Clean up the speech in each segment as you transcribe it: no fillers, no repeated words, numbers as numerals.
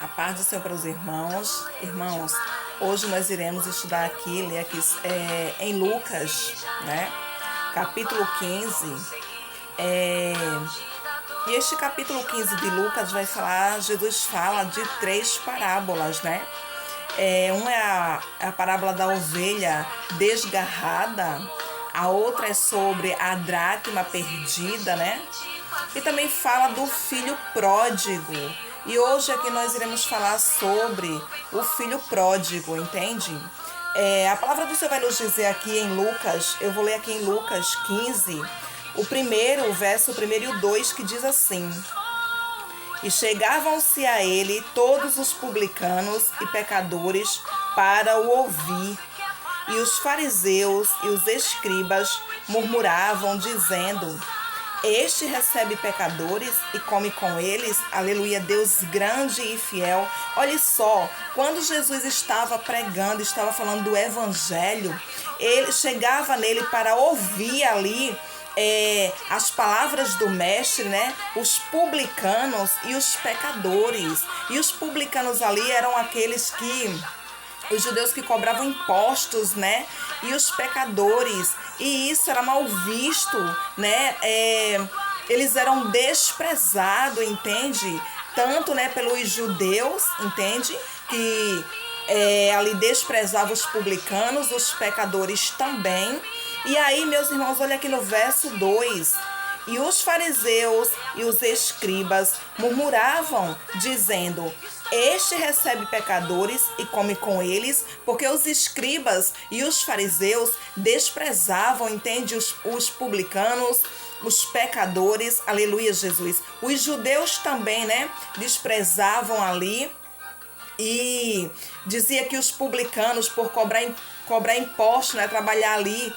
A paz do Senhor para os irmãos. Irmãos, hoje nós iremos estudar aqui, ler aqui em Lucas, né? Capítulo 15. E este capítulo 15 de Lucas vai falar, Jesus fala de 3 parábolas, né? Uma é a parábola da ovelha desgarrada, a outra é sobre a dracma perdida, né? E também fala do filho pródigo. E hoje aqui nós iremos falar sobre o filho pródigo, entende? A palavra do Senhor vai nos dizer aqui em Lucas, eu vou ler aqui em Lucas 15, o verso 1 e o 2, que diz assim: E chegavam-se a ele todos os publicanos e pecadores para o ouvir. E os fariseus e os escribas murmuravam, dizendo: Este recebe pecadores e come com eles. Aleluia, Deus grande e fiel. Olha só, quando Jesus estava pregando, estava falando do evangelho, ele chegava nele para ouvir ali as palavras do mestre, né? Os publicanos e os pecadores. E os publicanos ali eram aqueles os judeus que cobravam impostos, né? E os pecadores. E isso era mal visto, né? Eles eram desprezados, entende? Tanto, né, pelos judeus, entende? Que ali desprezavam os publicanos, os pecadores também. E aí, meus irmãos, olha aqui no verso 2. E os fariseus e os escribas murmuravam, dizendo: Este recebe pecadores e come com eles, porque os escribas e os fariseus desprezavam, entende, os publicanos, os pecadores, aleluia, Jesus. Os judeus também, né, desprezavam ali. E dizia que os publicanos, por cobrar imposto, né, trabalhar ali,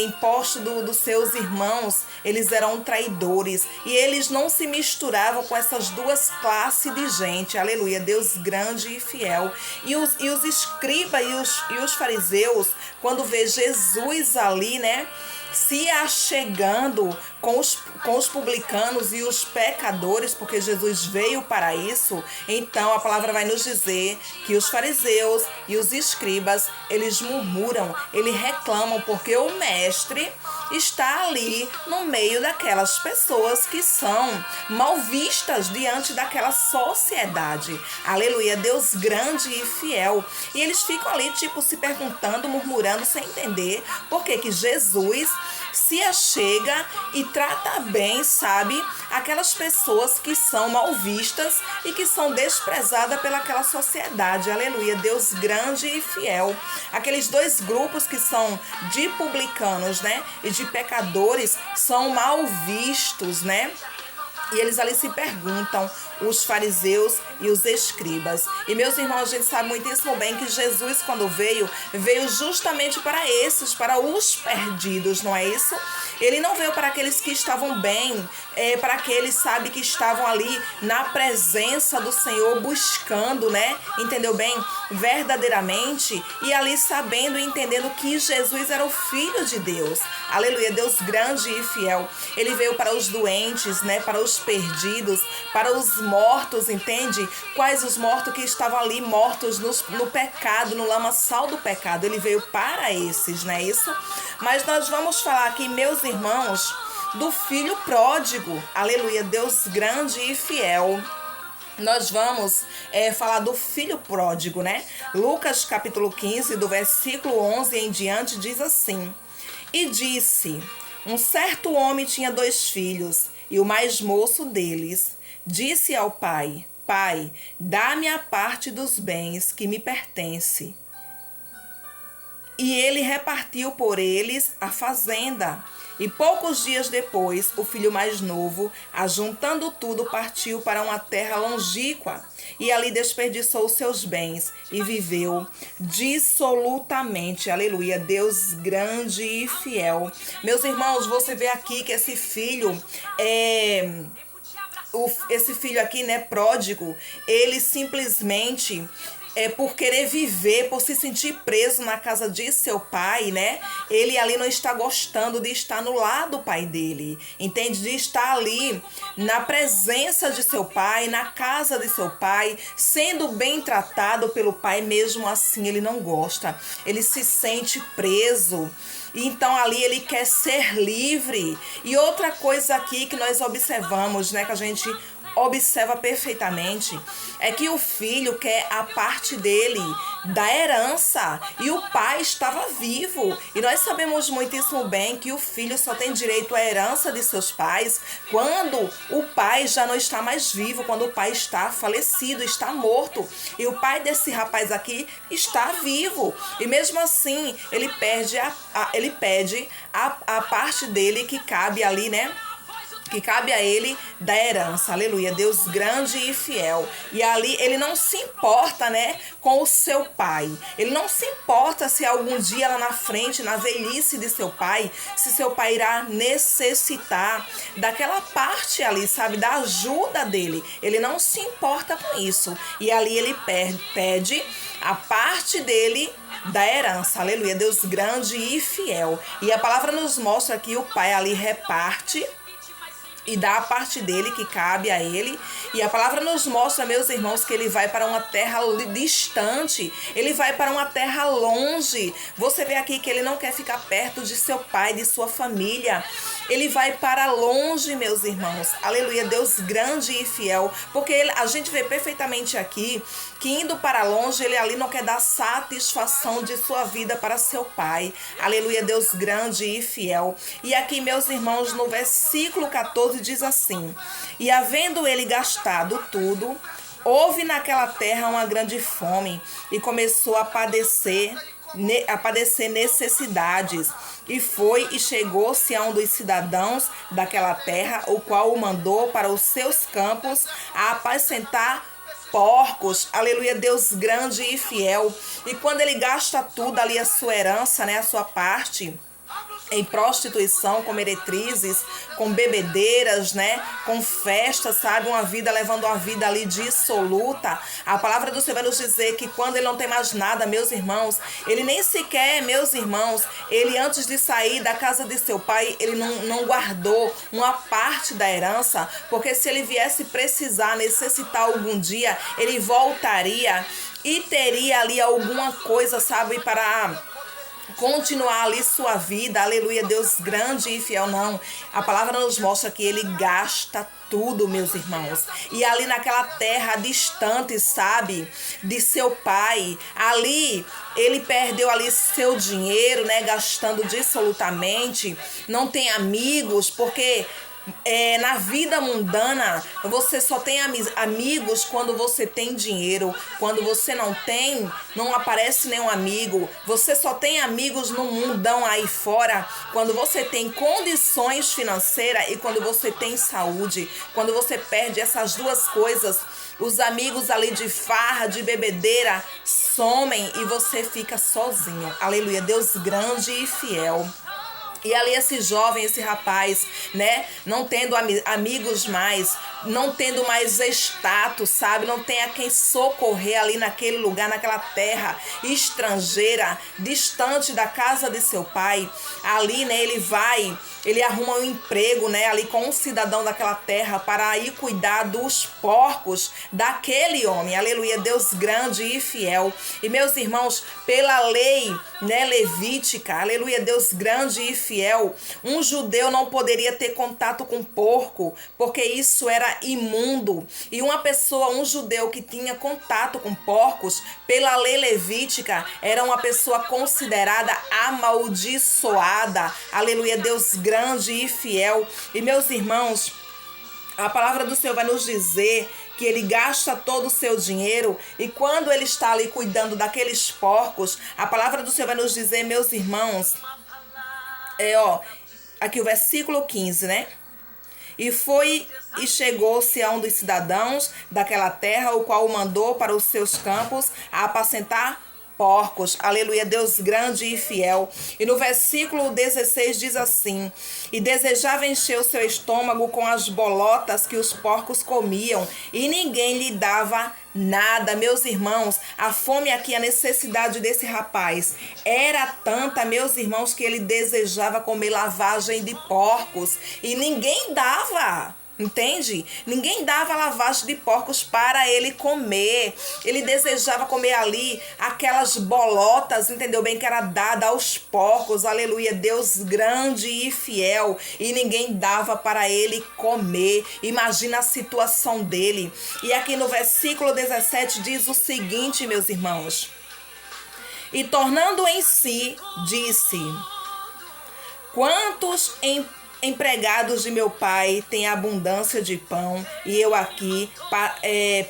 imposto dos seus irmãos, eles eram traidores. E eles não se misturavam com essas duas classes de gente. Aleluia, Deus grande e fiel. E os escribas e os fariseus, quando vê Jesus ali, né, se achegando com os publicanos e os pecadores, porque Jesus veio para isso, então a palavra vai nos dizer que os fariseus e os escribas, eles murmuram, eles reclamam, porque o mestre está ali no meio daquelas pessoas que são mal vistas diante daquela sociedade. Aleluia, Deus grande e fiel. E eles ficam ali, tipo, se perguntando, murmurando, sem entender por que Jesus se achega e trata bem, sabe, aquelas pessoas que são mal vistas e que são desprezadas pelaquela sociedade. Aleluia, Deus grande e fiel. Aqueles dois grupos que são de publicanos, né, e de pecadores são mal vistos, né? E eles ali se perguntam, os fariseus e os escribas. E, meus irmãos, a gente sabe muitíssimo bem que Jesus, quando veio justamente para esses, para os perdidos, não é isso? Ele não veio para aqueles que estavam bem, para aqueles, sabe, que estavam ali na presença do Senhor, buscando, né? Entendeu bem? Verdadeiramente, e ali sabendo e entendendo que Jesus era o Filho de Deus. Aleluia, Deus grande e fiel. Ele veio para os doentes, né? Para os perdidos, para os mortos, entende? Quais os mortos que estavam ali mortos no pecado, no lamaçal do pecado. Ele veio para esses, não é isso? Mas nós vamos falar aqui, meus irmãos, do filho pródigo. Aleluia, Deus grande e fiel. Nós vamos falar do filho pródigo, né? Lucas capítulo 15, do versículo 11 em diante, diz assim: E disse: Um certo homem tinha 2 filhos, e o mais moço deles disse ao pai: Pai, dá-me a parte dos bens que me pertence. E ele repartiu por eles a fazenda. E poucos dias depois, o filho mais novo, ajuntando tudo, partiu para uma terra longínqua. E ali desperdiçou os seus bens e viveu dissolutamente. Aleluia, Deus grande e fiel. Meus irmãos, você vê aqui que esse filho esse filho aqui, né, pródigo, ele simplesmente por querer viver, por se sentir preso na casa de seu pai, né? Ele ali não está gostando de estar no lado do pai dele, entende? De estar ali na presença de seu pai, na casa de seu pai, sendo bem tratado pelo pai, mesmo assim ele não gosta. Ele se sente preso. Então ali ele quer ser livre. E outra coisa aqui que nós observamos, né, que a gente observa perfeitamente, é que o filho quer a parte dele da herança e o pai estava vivo. E nós sabemos muitíssimo bem que o filho só tem direito à herança de seus pais quando o pai já não está mais vivo, quando o pai está falecido, está morto. E o pai desse rapaz aqui está vivo. E mesmo assim, ele pede a parte dele que cabe ali, né? Que cabe a ele da herança, aleluia, Deus grande e fiel. E ali ele não se importa, né, com o seu pai. Ele não se importa se algum dia lá na frente, na velhice de seu pai, se seu pai irá necessitar daquela parte ali, sabe, da ajuda dele. Ele não se importa com isso. E ali ele pede a parte dele da herança, aleluia, Deus grande e fiel. E a palavra nos mostra que o pai ali reparte e dá a parte dele que cabe a ele. E a palavra nos mostra, meus irmãos, que ele vai para uma terra distante. Ele vai para uma terra longe. Você vê aqui que ele não quer ficar perto de seu pai, de sua família. Ele vai para longe, meus irmãos. Aleluia, Deus grande e fiel. Porque a gente vê perfeitamente aqui que indo para longe, ele ali não quer dar satisfação de sua vida para seu pai. Aleluia, Deus grande e fiel. E aqui, meus irmãos, no versículo 14 diz assim: e havendo ele gastado tudo, houve naquela terra uma grande fome e começou a padecer necessidades. E foi e chegou-se a um dos cidadãos daquela terra, o qual o mandou para os seus campos a apacentar porcos. Aleluia, Deus grande e fiel. E quando ele gasta tudo ali, a sua herança, né, a sua parte, em prostituição, com meretrizes, com bebedeiras, né? Com festas, sabe? Levando uma vida ali dissoluta. A palavra do Senhor vai nos dizer que quando ele não tem mais nada, meus irmãos, ele nem sequer, meus irmãos, ele antes de sair da casa de seu pai, ele não guardou uma parte da herança, porque se ele viesse precisar, necessitar algum dia, ele voltaria e teria ali alguma coisa, sabe, para continuar ali sua vida, aleluia, Deus grande e fiel. Não, a palavra nos mostra que ele gasta tudo, meus irmãos. E ali naquela terra distante, sabe, de seu pai, ali ele perdeu ali seu dinheiro, né, gastando dissolutamente, não tem amigos, porque na vida mundana você só tem amigos quando você tem dinheiro. Quando você não tem, não aparece nenhum amigo. Você só tem amigos no mundão aí fora quando você tem condições financeiras e quando você tem saúde. Quando você perde essas duas coisas, os amigos ali de farra, de bebedeira somem e você fica sozinho. Aleluia, Deus grande e fiel. E ali esse jovem, esse rapaz, né, não tendo amigos mais, não tendo mais status, sabe, não tem a quem socorrer ali naquele lugar, naquela terra estrangeira, distante da casa de seu pai. Ali, né, ele arruma um emprego, né, ali com um cidadão daquela terra para ir cuidar dos porcos daquele homem. Aleluia, Deus grande e fiel. E meus irmãos, pela lei, né, levítica, aleluia, Deus grande e fiel, um judeu não poderia ter contato com porco, porque isso era imundo. E uma pessoa, um judeu que tinha contato com porcos, pela lei levítica, era uma pessoa considerada amaldiçoada. Aleluia, Deus grande e fiel. E meus irmãos, a palavra do Senhor vai nos dizer que ele gasta todo o seu dinheiro, e quando ele está ali cuidando daqueles porcos, a palavra do Senhor vai nos dizer, meus irmãos, aqui o versículo 15, né? E foi e chegou-se a um dos cidadãos daquela terra, o qual o mandou para os seus campos a apacentar porcos. Aleluia, Deus grande e fiel. E no versículo 16 diz assim: e desejava encher o seu estômago com as bolotas que os porcos comiam, e ninguém lhe dava nada. Meus irmãos, a fome aqui, a necessidade desse rapaz era tanta, meus irmãos, que ele desejava comer lavagem de porcos e ninguém dava. Entende? Ninguém dava lavagem de porcos para ele comer. Ele desejava comer ali aquelas bolotas, entendeu bem? Que era dada aos porcos. Aleluia, Deus grande e fiel. E ninguém dava para ele comer. Imagina a situação dele. E aqui no versículo 17 diz o seguinte, meus irmãos. E tornando em si, disse: quantos empregados de meu pai têm abundância de pão, e eu aqui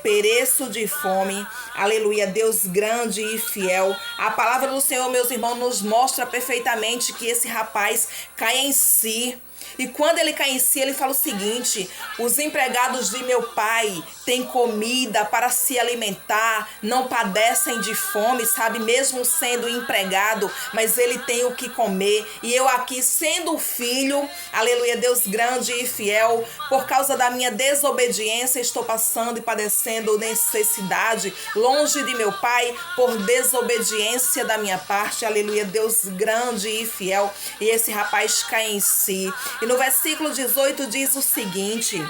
pereço de fome. Aleluia, Deus grande e fiel. A palavra do Senhor, meus irmãos, nos mostra perfeitamente que esse rapaz cai em si. E quando ele cai em si, ele fala o seguinte: os empregados de meu pai têm comida para se alimentar, não padecem de fome, sabe? Mesmo sendo empregado, mas ele tem o que comer. E eu aqui, sendo filho, aleluia, Deus grande e fiel, por causa da minha desobediência, estou passando e padecendo necessidade, longe de meu pai, por desobediência da minha parte. Aleluia, Deus grande e fiel. E esse rapaz cai em si. E no versículo 18 diz o seguinte: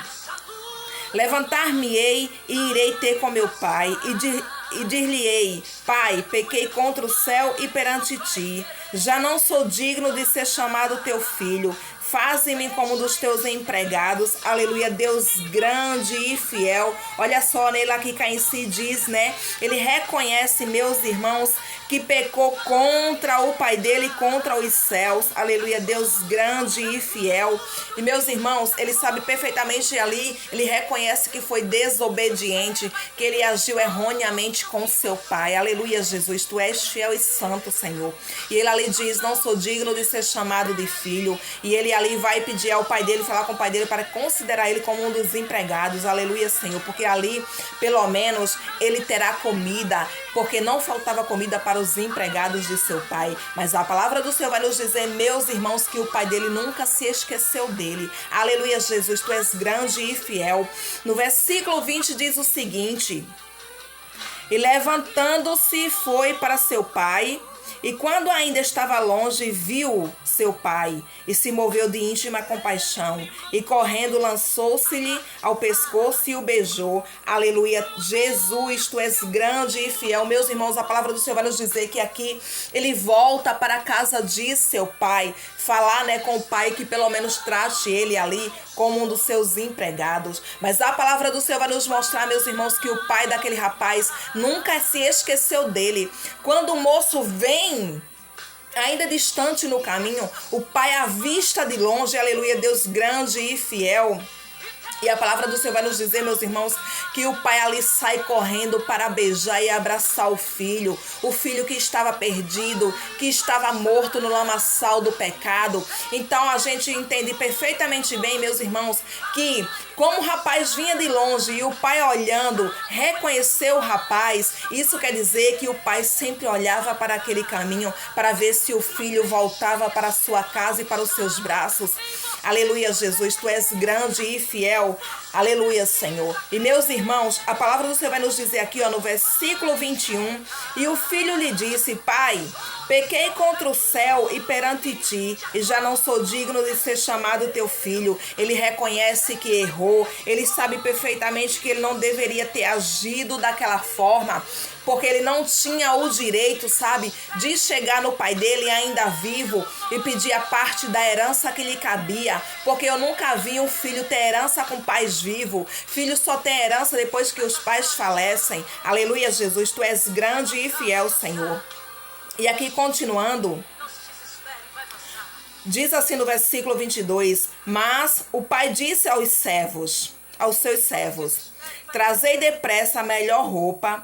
levantar-me-ei e irei ter com meu pai, e dir-lhe-ei: pai, pequei contra o céu e perante ti, já não sou digno de ser chamado teu filho. Faze-me como dos teus empregados. Aleluia, Deus grande e fiel. Olha só, nele aqui cai em si diz, né? Ele reconhece, meus irmãos, que pecou contra o pai dele, contra os céus. Aleluia, Deus grande e fiel. E meus irmãos, ele sabe perfeitamente ali, ele reconhece que foi desobediente, que ele agiu erroneamente com seu pai. Aleluia, Jesus, tu és fiel e santo, Senhor. E ele ali diz: não sou digno de ser chamado de filho. E ele ali vai pedir ao pai dele, falar com o pai dele para considerar ele como um dos empregados. Aleluia, Senhor, porque ali pelo menos ele terá comida, porque não faltava comida para os empregados de seu pai. Mas a palavra do Senhor vai nos dizer, meus irmãos, que o pai dele nunca se esqueceu dele. Aleluia, Jesus, tu és grande e fiel. No versículo 20 diz o seguinte: e levantando-se foi para seu pai, e quando ainda estava longe, viu seu pai, e se moveu de íntima compaixão, e correndo lançou-se-lhe ao pescoço e o beijou. Aleluia, Jesus, tu és grande e fiel. Meus irmãos, a palavra do Senhor vai nos dizer que aqui ele volta para a casa de seu pai, falar, né, com o pai que pelo menos trate ele ali como um dos seus empregados. Mas a palavra do Senhor vai nos mostrar, meus irmãos, que o pai daquele rapaz nunca se esqueceu dele. Quando o moço vem, ainda distante no caminho, o pai avista de longe, aleluia, Deus grande e fiel. E a palavra do Senhor vai nos dizer, meus irmãos, que o pai ali sai correndo para beijar e abraçar o filho que estava perdido, que estava morto no lamaçal do pecado. Então a gente entende perfeitamente bem, meus irmãos, que como o rapaz vinha de longe e o pai olhando, reconheceu o rapaz, isso quer dizer que o pai sempre olhava para aquele caminho para ver se o filho voltava para a sua casa e para os seus braços. Aleluia, Jesus, tu és grande e fiel. Aleluia, Senhor. E meus irmãos, a palavra do Senhor vai nos dizer aqui, no versículo 21, e o filho lhe disse: pai, pequei contra o céu e perante ti, e já não sou digno de ser chamado teu filho. Ele reconhece que errou, ele sabe perfeitamente que ele não deveria ter agido daquela forma, porque ele não tinha o direito, sabe, de chegar no pai dele ainda vivo e pedir a parte da herança que lhe cabia, porque eu nunca vi um filho ter herança com pais vivos. Filho só tem herança depois que os pais falecem. Aleluia, Jesus, tu és grande e fiel, Senhor. E aqui continuando, diz assim no versículo 22, mas o pai disse aos seus servos, trazei depressa a melhor roupa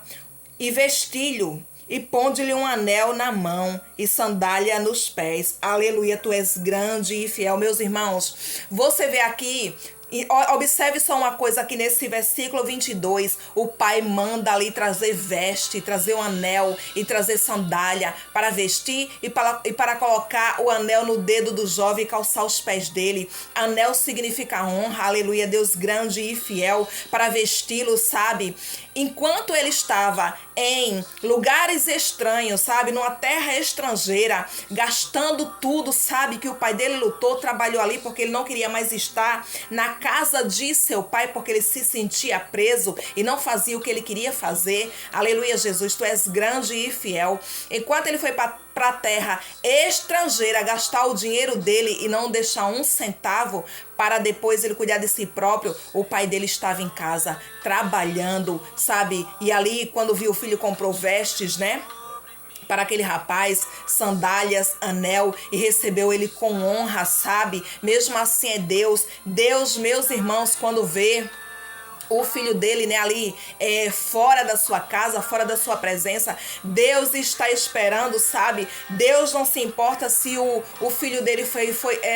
e vestilho, e ponde-lhe um anel na mão e sandália nos pés. Aleluia, tu és grande e fiel. Meus irmãos, você vê aqui E observe só uma coisa aqui nesse versículo 22, o pai manda ali trazer veste, trazer um anel e trazer sandália para vestir e para colocar o anel no dedo do jovem e calçar os pés dele. Anel significa honra, aleluia, Deus grande e fiel, para vesti-lo, sabe? Enquanto ele estava em lugares estranhos, sabe? Numa terra estrangeira, gastando tudo, sabe? Que o pai dele lutou, trabalhou ali porque ele não queria mais estar na casa de seu pai, porque ele se sentia preso e não fazia o que ele queria fazer. Aleluia, Jesus, tu és grande e fiel. Enquanto ele foi para a terra estrangeira gastar o dinheiro dele e não deixar um centavo para depois ele cuidar de si próprio, o pai dele estava em casa trabalhando, sabe? E ali, quando viu o filho, comprou vestes, né? Para aquele rapaz, sandálias, anel, e recebeu ele com honra, sabe? Mesmo assim é Deus. Deus, meus irmãos, quando vê o filho dele, né, ali fora da sua casa, fora da sua presença, Deus está esperando, sabe? Deus não se importa se o filho dele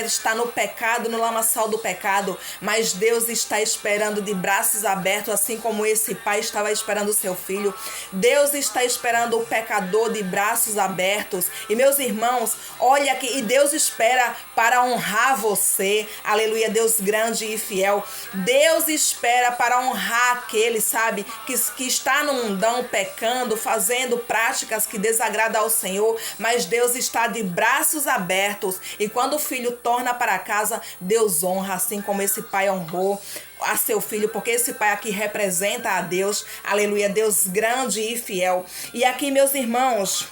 está no pecado, no lamaçal do pecado, mas Deus está esperando de braços abertos, assim como esse pai estava esperando o seu filho. Deus está esperando o pecador de braços abertos. E meus irmãos, olha aqui, e Deus espera para honrar você, aleluia, Deus grande e fiel. Deus espera para honrar aquele, sabe, que está no mundão pecando, fazendo práticas que desagradam ao Senhor, mas Deus está de braços abertos, e quando o filho torna para casa, Deus honra, assim como esse pai honrou a seu filho, porque esse pai aqui representa a Deus, aleluia, Deus grande e fiel. E aqui, meus irmãos,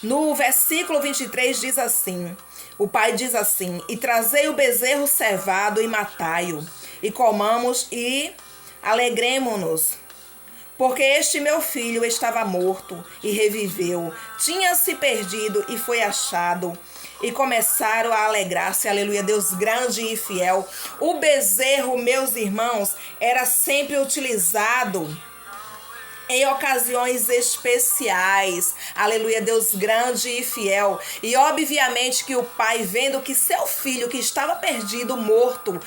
no versículo 23 diz assim, o pai diz assim: e trazei o bezerro cevado e matai-o, e comamos e alegremo-nos, porque este meu filho estava morto e reviveu, tinha se perdido e foi achado. E começaram a alegrar-se, aleluia, Deus grande e fiel. O bezerro, meus irmãos, era sempre utilizado em ocasiões especiais, aleluia, Deus grande e fiel. E obviamente que o pai, vendo que seu filho que estava perdido, morto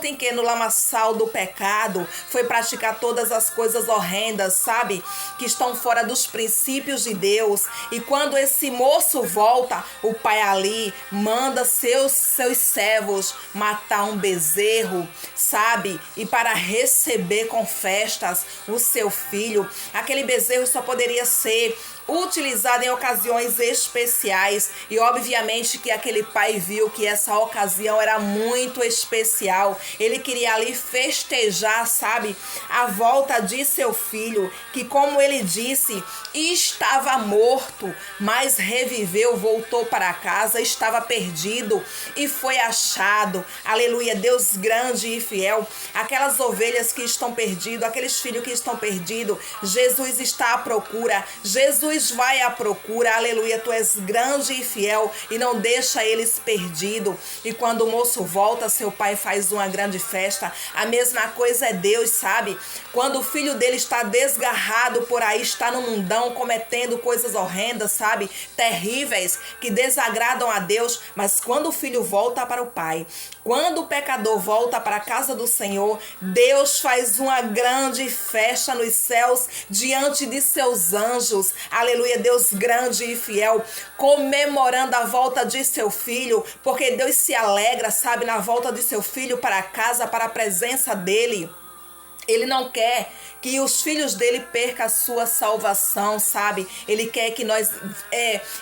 em que? No lamaçal do pecado, foi praticar todas as coisas horrendas, sabe, que estão fora dos princípios de Deus. E quando esse moço volta, o pai ali manda seus servos matar um bezerro, sabe, e para receber com festas o seu filho. Aquele bezerro só poderia ser utilizado em ocasiões especiais, e obviamente que aquele pai viu que essa ocasião era muito especial. Ele queria ali festejar, sabe, a volta de seu filho, que, como ele disse, estava morto, mas reviveu, voltou para casa, estava perdido e foi achado. Aleluia, Deus grande e fiel. Aquelas ovelhas que estão perdidas, aqueles filhos que estão perdidos, Jesus está à procura, Jesus vai à procura, aleluia, tu és grande e fiel e não deixa eles perdidos. E quando o moço volta, seu pai faz uma grande festa. A mesma coisa é Deus, sabe? Quando o filho dele está desgarrado por aí, está no mundão cometendo coisas horrendas, sabe? Terríveis, que desagradam a Deus, mas quando o filho volta para o pai, quando o pecador volta para a casa do Senhor, Deus faz uma grande festa nos céus diante de seus anjos, aleluia, Deus grande e fiel, comemorando a volta de seu filho, porque Deus se alegra, sabe, na volta de seu filho para casa, para a presença dele. Ele não quer que os filhos dele percam a sua salvação, sabe? Ele quer que nós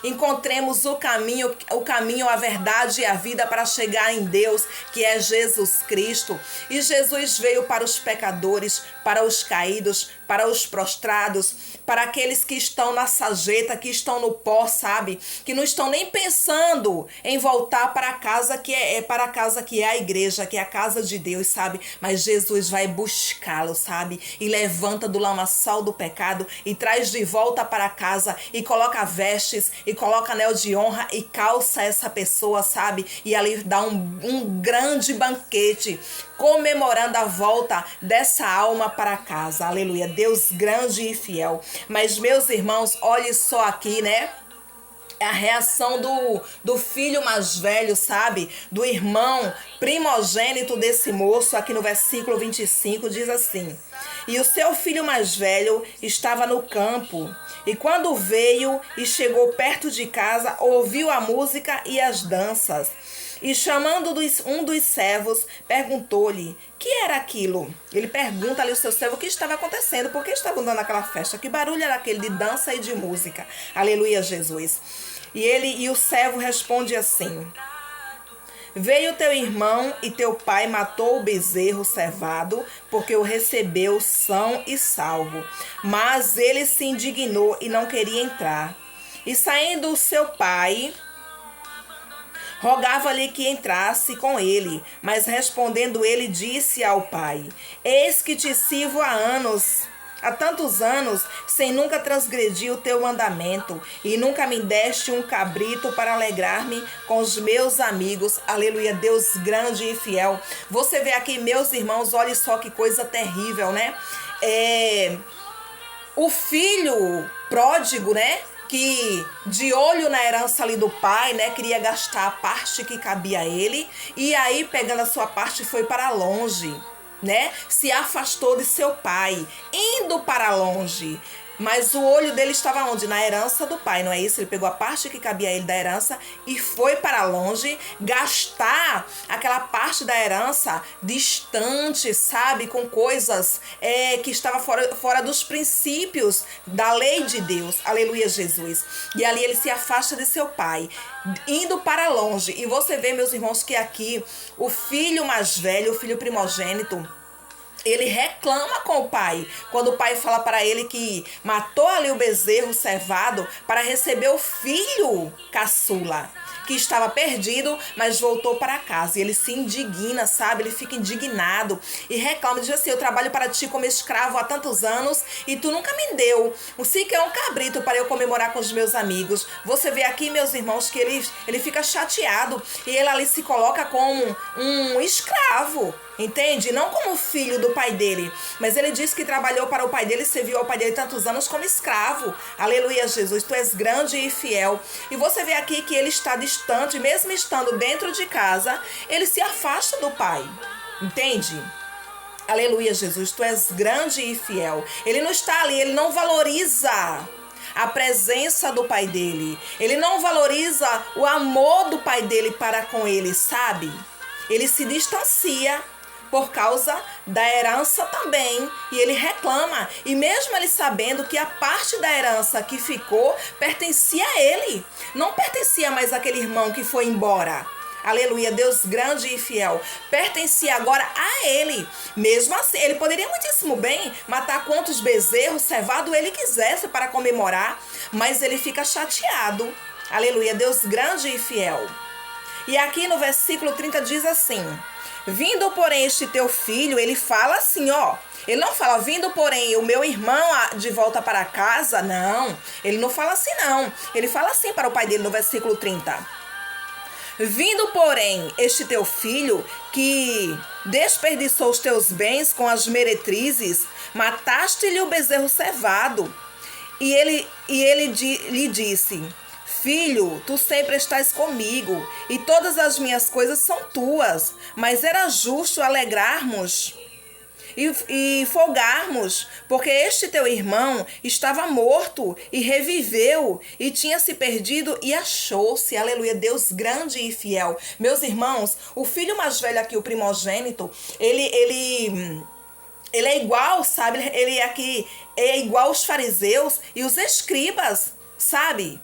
encontremos o caminho, a verdade e a vida para chegar em Deus, que é Jesus Cristo. E Jesus veio para os pecadores, para os caídos, para os prostrados, para aqueles que estão na sarjeta, que estão no pó, sabe? Que não estão nem pensando em voltar para a casa que é a igreja, que é a casa de Deus, sabe? Mas Jesus vai buscá-lo, sabe? E levanta do lamaçal do pecado e traz de volta para casa e coloca vestes e coloca anel de honra e calça essa pessoa, sabe? E ali dá um grande banquete comemorando a volta dessa alma para casa. Aleluia, Deus grande e fiel. Mas, meus irmãos, olhe só aqui, né? É a reação do filho mais velho, sabe? Do irmão primogênito desse moço, aqui no versículo 25, diz assim: E o seu filho mais velho estava no campo, e quando veio e chegou perto de casa, ouviu a música e as danças. E chamando um dos servos, perguntou-lhe: que era aquilo? Ele pergunta ali ao seu servo o que estava acontecendo, por que estavam dando aquela festa, que barulho era aquele de dança e de música. Aleluia, Jesus. E o servo responde assim: Veio teu irmão e teu pai matou o bezerro cevado, porque o recebeu são e salvo. Mas ele se indignou e não queria entrar. E saindo o seu pai, rogava-lhe que entrasse com ele, mas respondendo ele, disse ao pai: Eis que te sirvo há tantos anos, sem nunca transgredir o teu mandamento, e nunca me deste um cabrito para alegrar-me com os meus amigos. Aleluia, Deus grande e fiel. Você vê aqui, meus irmãos, olha só que coisa terrível, né? O filho pródigo, né? Que de olho na herança ali do pai, né, queria gastar a parte que cabia a ele, e aí pegando a sua parte foi para longe, né, se afastou de seu pai, indo para longe. Mas o olho dele estava onde? Na herança do pai, não é isso? Ele pegou a parte que cabia a ele da herança e foi para longe gastar aquela parte da herança distante, sabe? Com coisas que estavam fora dos princípios da lei de Deus. Aleluia, Jesus. E ali ele se afasta de seu pai, indo para longe. E você vê, meus irmãos, que aqui o filho mais velho, o filho primogênito, ele reclama com o pai, quando o pai fala para ele que matou ali o bezerro cevado para receber o filho caçula, que estava perdido, mas voltou para casa. E ele se indigna, sabe? Ele fica indignado e reclama, diz assim: eu trabalho para ti como escravo há tantos anos e tu nunca me deu sequer um cabrito para eu comemorar com os meus amigos. Você vê aqui, meus irmãos, que ele fica chateado e ele ali se coloca como um escravo. Entende? Não como filho do pai dele, mas ele disse que trabalhou para o pai dele, serviu ao pai dele tantos anos como escravo. Aleluia, Jesus, tu és grande e fiel. E você vê aqui que ele está distante, mesmo estando dentro de casa, ele se afasta do pai. Entende? Aleluia, Jesus, tu és grande e fiel. Ele não está ali, ele não valoriza a presença do pai dele. Ele não valoriza o amor do pai dele para com ele, sabe? Ele se distancia por causa da herança também, e ele reclama, e mesmo ele sabendo que a parte da herança que ficou pertencia a ele, não pertencia mais àquele irmão que foi embora. Aleluia, Deus grande e fiel, pertencia agora a ele. Mesmo assim, ele poderia muitíssimo bem matar quantos bezerros cevado ele quisesse para comemorar, mas ele fica chateado. Aleluia, Deus grande e fiel. E aqui no versículo 30 diz assim: vindo, porém, este teu filho, ele fala assim, ó. Ele não fala, vindo, porém, o meu irmão de volta para casa. Não, ele não fala assim, não. Ele fala assim para o pai dele no versículo 30. Vindo, porém, este teu filho, que desperdiçou os teus bens com as meretrizes, mataste-lhe o bezerro cevado. E ele lhe disse: Filho, tu sempre estás comigo, e todas as minhas coisas são tuas, mas era justo alegrarmos e folgarmos, porque este teu irmão estava morto e reviveu, e tinha se perdido e achou-se. Aleluia, Deus grande e fiel. Meus irmãos, o filho mais velho aqui, o primogênito, ele é igual, sabe? Ele aqui é igual aos fariseus e os escribas, sabe?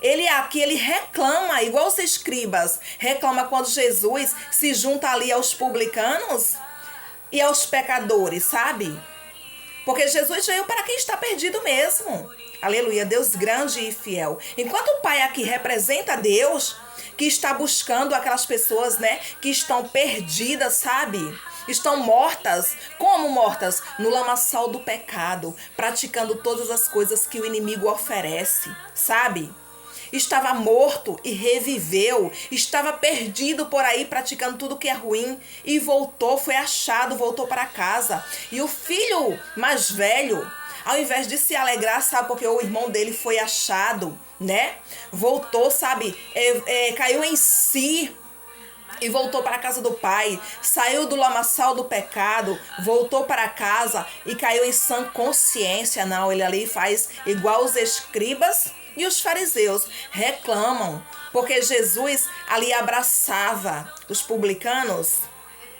Ele reclama, igual os escribas, reclama quando Jesus se junta ali aos publicanos e aos pecadores, sabe? Porque Jesus veio para quem está perdido mesmo. Aleluia, Deus grande e fiel. Enquanto o Pai aqui representa Deus, que está buscando aquelas pessoas, né, que estão perdidas, sabe? Estão mortas. Como mortas? No lamaçal do pecado, praticando todas as coisas que o inimigo oferece, sabe? Estava morto e reviveu, estava perdido por aí praticando tudo que é ruim e voltou, foi achado, voltou para casa. E o filho mais velho, ao invés de se alegrar, sabe, porque o irmão dele foi achado, né? Voltou, sabe? Caiu em si e voltou para a casa do pai. Saiu do lamaçal do pecado, voltou para casa e caiu em sã consciência. Não, ele ali faz igual os escribas e os fariseus. Reclamam, porque Jesus ali abraçava os publicanos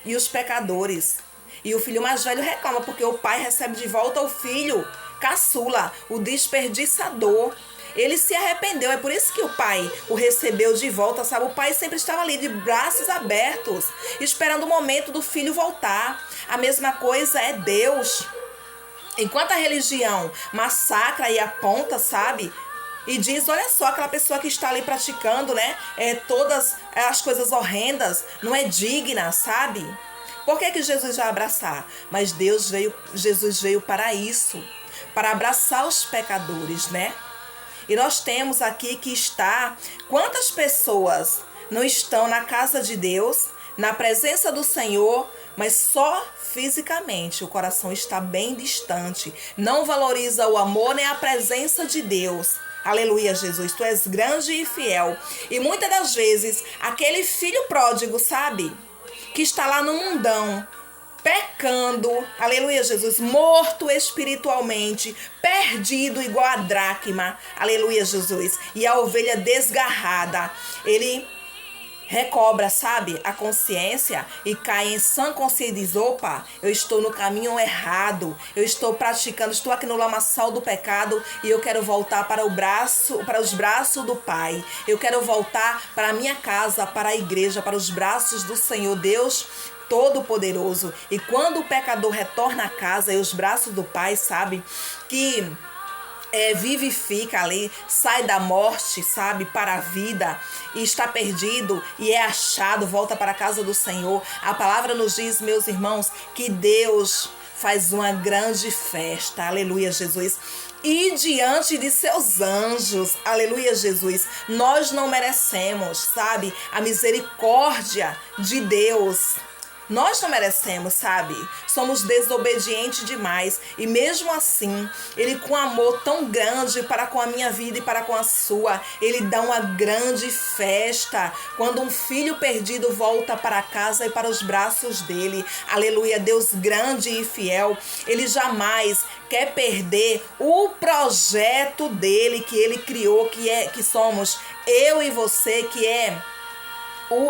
e os pecadores. E o filho mais velho reclama, porque o pai recebe de volta o filho caçula, o desperdiçador. Ele se arrependeu, é por isso que o pai o recebeu de volta, sabe? O pai sempre estava ali de braços abertos, esperando o momento do filho voltar. A mesma coisa é Deus. Enquanto a religião massacra e aponta, sabe? E diz, olha só, aquela pessoa que está ali praticando, né? Todas as coisas horrendas, não é digna, sabe? Por que Jesus vai abraçar? Mas Jesus veio para isso, para abraçar os pecadores, né? E nós temos aqui que quantas pessoas não estão na casa de Deus, na presença do Senhor, mas só fisicamente o coração está bem distante, não valoriza o amor nem a presença de Deus. Aleluia, Jesus, tu és grande e fiel. E muitas das vezes, aquele filho pródigo, sabe? Que está lá no mundão, pecando, aleluia, Jesus, morto espiritualmente, perdido igual a dracma, aleluia, Jesus, e a ovelha desgarrada, ele recobra, sabe, a consciência e cai em sã consciência e diz, opa, eu estou no caminho errado, eu estou praticando, estou aqui no lamaçal do pecado e eu quero voltar para os braços do Pai, eu quero voltar para a minha casa, para a igreja, para os braços do Senhor Deus Todo-Poderoso. E quando o pecador retorna a casa e os braços do Pai, sabe, que vivifica ali, sai da morte, sabe, para a vida, e está perdido e é achado, volta para a casa do Senhor. A palavra nos diz, meus irmãos, que Deus faz uma grande festa, aleluia, Jesus, e diante de seus anjos, aleluia, Jesus, nós não merecemos, sabe, a misericórdia de Deus. Nós não merecemos, sabe? Somos desobedientes demais. E mesmo assim, Ele com amor tão grande para com a minha vida e para com a sua, Ele dá uma grande festa quando um filho perdido volta para casa e para os braços dele. Aleluia, Deus grande e fiel. Ele jamais quer perder o projeto dele que Ele criou, que somos eu e você, que é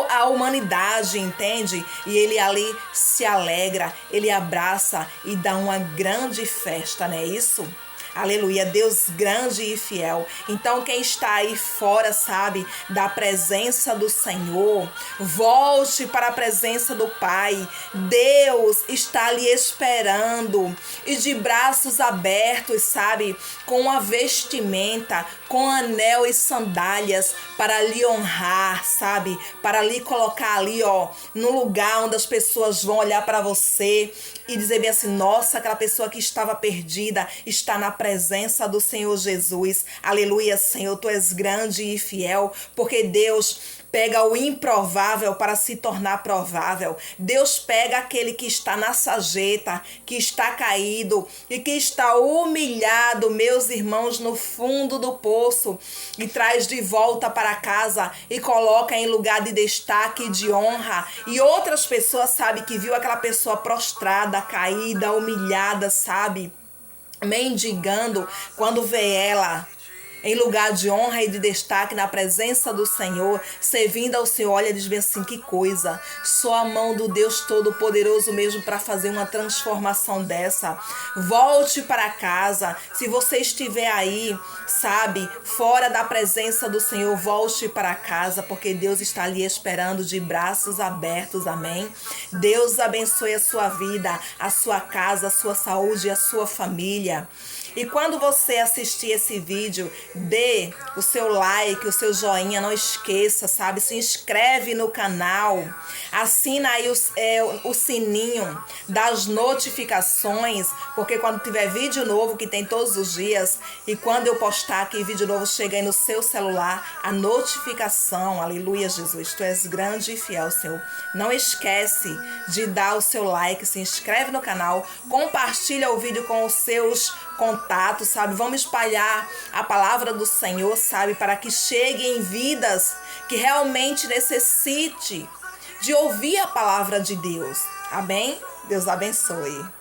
a humanidade, entende? E ele ali se alegra, ele abraça e dá uma grande festa, não é isso? Aleluia, Deus grande e fiel. Então quem está aí fora, sabe, da presença do Senhor, volte para a presença do Pai. Deus está ali esperando e de braços abertos, sabe, com a vestimenta, com anel e sandálias para lhe honrar, sabe, para lhe colocar ali, ó, no lugar onde as pessoas vão olhar para você e dizer bem assim, nossa, aquela pessoa que estava perdida está na presença do Senhor Jesus. Aleluia, Senhor, tu és grande e fiel, porque Deus pega o improvável para se tornar provável. Deus pega aquele que está na sarjeta, que está caído e que está humilhado, meus irmãos, no fundo do poço, e traz de volta para casa e coloca em lugar de destaque e de honra. E outras pessoas, sabe, que viu aquela pessoa prostrada, caída, humilhada, sabe, mendigando, quando vê ela em lugar de honra e de destaque na presença do Senhor, servindo ao Senhor, olha, diz bem assim, que coisa, só a mão do Deus Todo-Poderoso mesmo para fazer uma transformação dessa. Volte para casa, se você estiver aí, sabe, fora da presença do Senhor, volte para casa, porque Deus está ali esperando de braços abertos, amém? Deus abençoe a sua vida, a sua casa, a sua saúde e a sua família. E quando você assistir esse vídeo, dê o seu like, o seu joinha, não esqueça, sabe? Se inscreve no canal, assina aí o sininho das notificações, porque quando tiver vídeo novo, que tem todos os dias, e quando eu postar aqui vídeo novo, chega aí no seu celular, a notificação, aleluia, Jesus, tu és grande e fiel, Senhor. Não esquece de dar o seu like, se inscreve no canal, compartilha o vídeo com os seus contatos, sabe? Vamos espalhar a palavra palavra do Senhor, sabe, para que chegue em vidas que realmente necessite de ouvir a palavra de Deus. Amém? Deus abençoe.